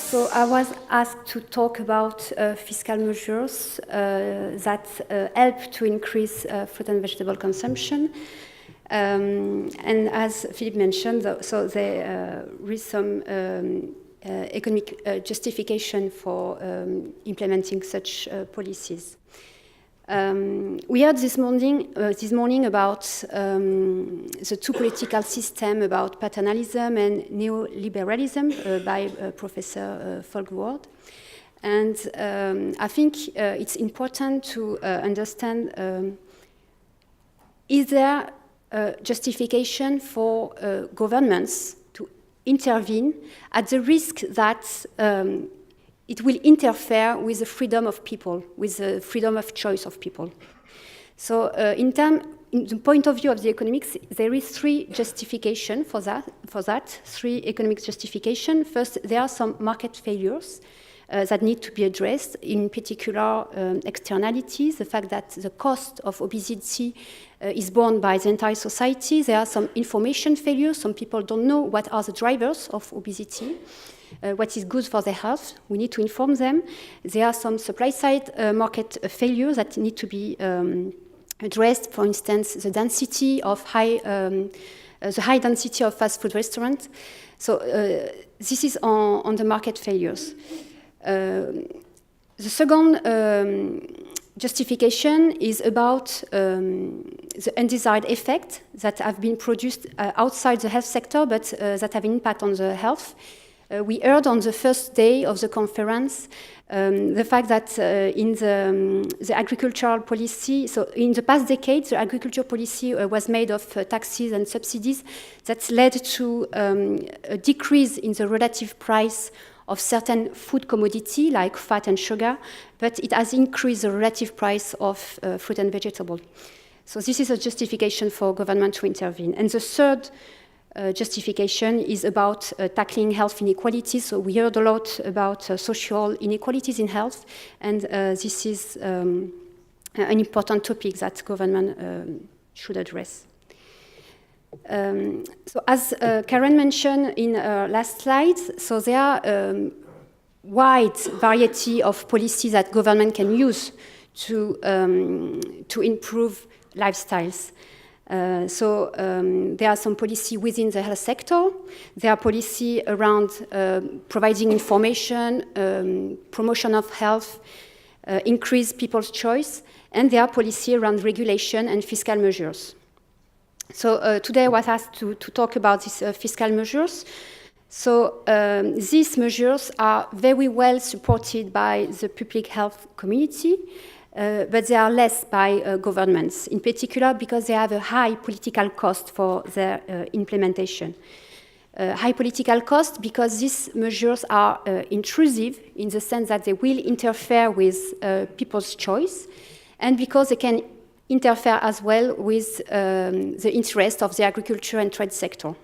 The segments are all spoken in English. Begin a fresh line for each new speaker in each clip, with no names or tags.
So I was asked to talk about fiscal measures that help to increase fruit and vegetable consumption. And as Philippe mentioned, so there is some economic justification for implementing such policies. We heard this morning about the two political systems, about paternalism and neoliberalism by Professor Folkward. And I think it's important to understand, is there a justification for governments to intervene at the risk that it will interfere with the freedom of people, with the freedom of choice of people. So in the point of view of the economics, there is three justifications for that, three economic justifications. First, there are some market failures that need to be addressed, in particular externalities, the fact that the cost of obesity is borne by the entire society. There are some information failures. Some people don't know what are the drivers of obesity. What is good for their health. We need to inform them. There are some supply-side market failures that need to be addressed. For instance, the density of the high density of fast food restaurants. So this is on the market failures. The second justification is about the undesired effects that have been produced outside the health sector, but that have an impact on the health. We heard on the first day of the conference the fact that in the agricultural policy, so in the past decades, the agricultural policy was made of taxes and subsidies that led to a decrease in the relative price of certain food commodity like fat and sugar, but it has increased the relative price of fruit and vegetable. So this is a justification for government to intervene. And the third justification is about tackling health inequalities. So we heard a lot about social inequalities in health, and this is an important topic that government should address. So as Karen mentioned in her last slide, so there are wide variety of policies that government can use to improve lifestyles. So there are some policy within the health sector. There are policy around providing information, promotion of health, increase people's choice, and there are policy around regulation and fiscal measures. So today I was asked to talk about these fiscal measures. So these measures are very well supported by the public health community, but they are less by governments, in particular because they have a high political cost for their implementation. High political cost because these measures are intrusive in the sense that they will interfere with people's choice, and because they can interfere as well with the interest of the agriculture and trade sector.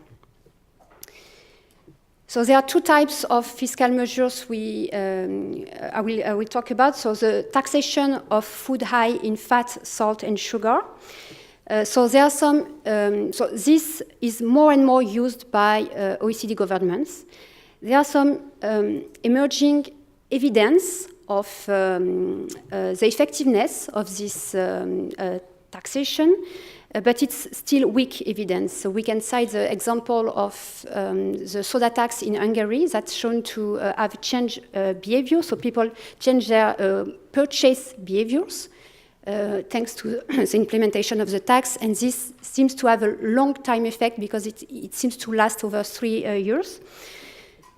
So there are two types of fiscal measures I will talk about. So the taxation of food high in fat, salt, and sugar. So there are some. So this is more and more used by OECD governments. There are some emerging evidence of the effectiveness of this taxation. But it's still weak evidence. So we can cite the example of the soda tax in Hungary that's shown to have changed behavior. So people change their purchase behaviors thanks to the implementation of the tax. And this seems to have a long time effect because it seems to last over 3 years.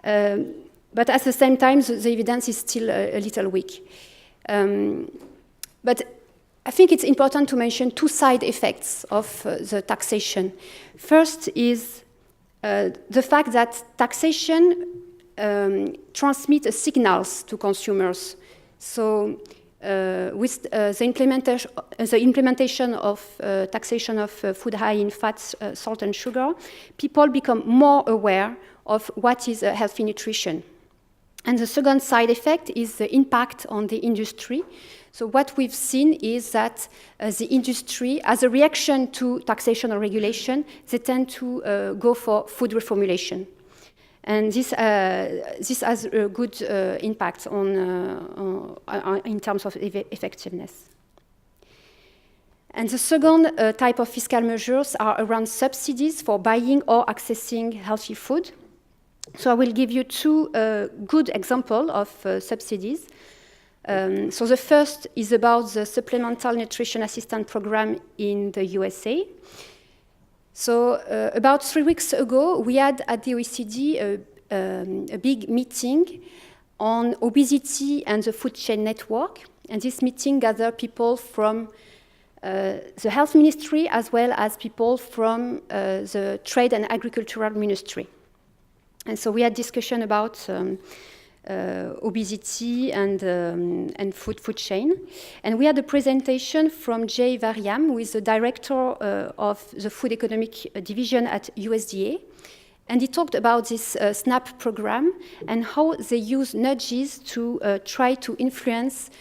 But at the same time, the evidence is still a little weak. But I think it's important to mention two side effects of the taxation. First is the fact that taxation transmits signals to consumers. So with the implementation of taxation of food high in fat, salt, and sugar, people become more aware of what is healthy nutrition. And the second side effect is the impact on the industry. So what we've seen is that the industry, as a reaction to taxation or regulation, they tend to go for food reformulation. And this has a good impact in terms of effectiveness. And the second type of fiscal measures are around subsidies for buying or accessing healthy food. So I will give you two good examples of subsidies. So the first is about the Supplemental Nutrition Assistance Program in the USA. So about 3 weeks ago, we had at the OECD a big meeting on obesity and the food chain network. And this meeting gathered people from the health ministry as well as people from the trade and agricultural ministry. And so we had discussion about obesity and food chain. And we had a presentation from Jay Variam, who is the director of the Food Economic Division at USDA. And he talked about this SNAP program and how they use nudges to try to influence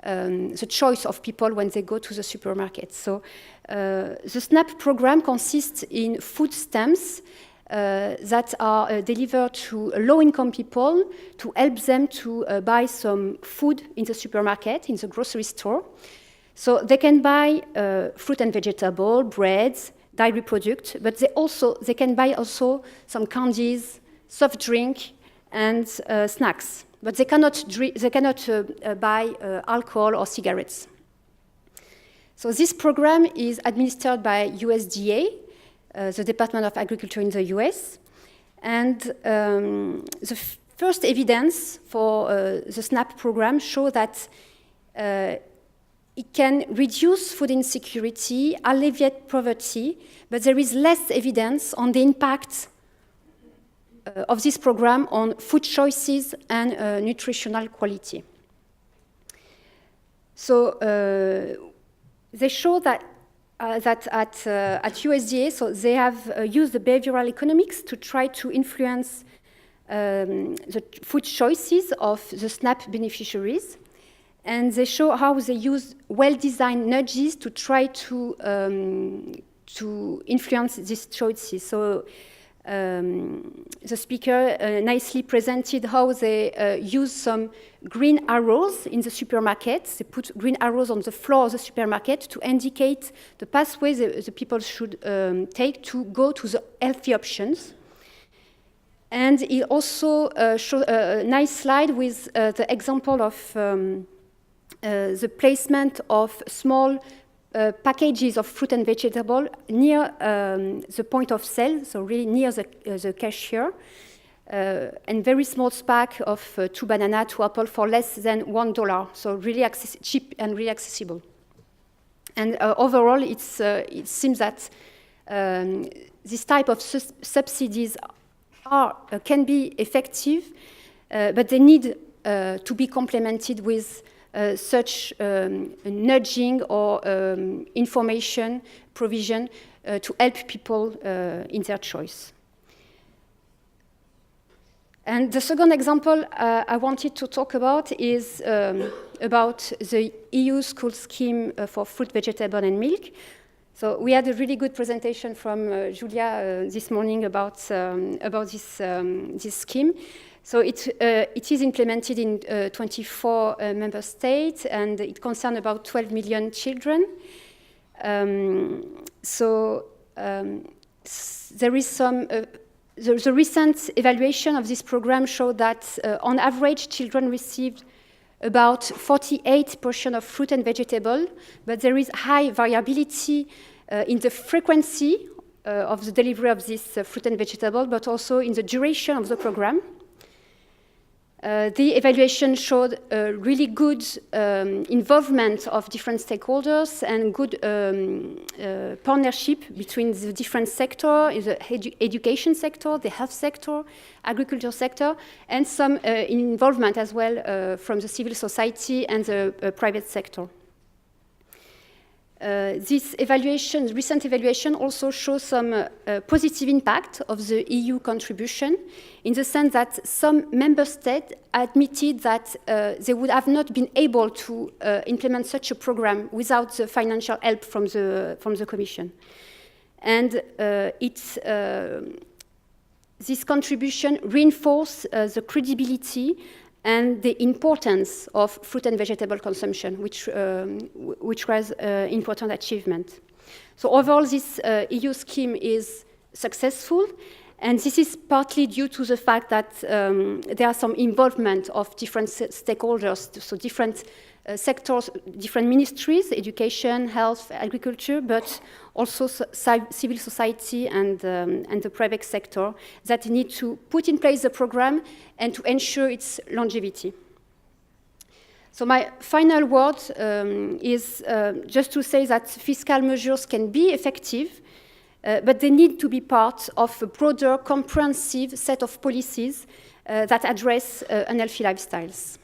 the choice of people when they go to the supermarket. So the SNAP program consists in food stamps that are delivered to low-income people to help them to buy some food in the supermarket, in the grocery store. So they can buy fruit and vegetable, breads, dairy products, but they can buy also some candies, soft drink, and snacks. But they cannot buy alcohol or cigarettes. So this program is administered by USDA, the Department of Agriculture in the US. And the first evidence for the SNAP program show that it can reduce food insecurity, alleviate poverty, but there is less evidence on the impact of this program on food choices and nutritional quality. So they show that at USDA, so they have used the behavioral economics to try to influence the food choices of the SNAP beneficiaries. And they show how they use well-designed nudges to try to influence these choices. So the speaker nicely presented how they use some green arrows in the supermarket. They put green arrows on the floor of the supermarket to indicate the pathway the people should take to go to the healthy options. And it also showed a nice slide with the example of the placement of small packages of fruit and vegetable near the point of sale, so really near the cashier, and very small pack of 2 bananas, 2 apples for less than $1, so really cheap and really accessible. And overall, it seems that this type of subsidies can be effective, but they need to be complemented with such nudging or information provision to help people in their choice. And the second example I wanted to talk about is about the EU school scheme for fruit, vegetable, and milk. So we had a really good presentation from Julia this morning about this scheme. So it is implemented in 24 member states, and it concerns about 12 million children. There is some. The recent evaluation of this program showed that, on average, children received about 48% of fruit and vegetable, but there is high variability in the frequency of the delivery of this fruit and vegetable, but also in the duration of the program. The evaluation showed really good involvement of different stakeholders and good partnership between the different sectors, the education sector, the health sector, agriculture sector, and some involvement as well from the civil society and the private sector. This evaluation, recent evaluation, also shows some positive impact of the EU contribution, in the sense that some member states admitted that they would have not been able to implement such a program without the financial help from the Commission. And this contribution reinforced the credibility and the importance of fruit and vegetable consumption, which was an important achievement. So overall, this EU scheme is successful, and this is partly due to the fact that there are some involvement of different stakeholders, so different sectors, different ministries, education, health, agriculture, but also civil society and the private sector that need to put in place the program and to ensure its longevity. So my final word is just to say that fiscal measures can be effective, but they need to be part of a broader, comprehensive set of policies that address unhealthy lifestyles.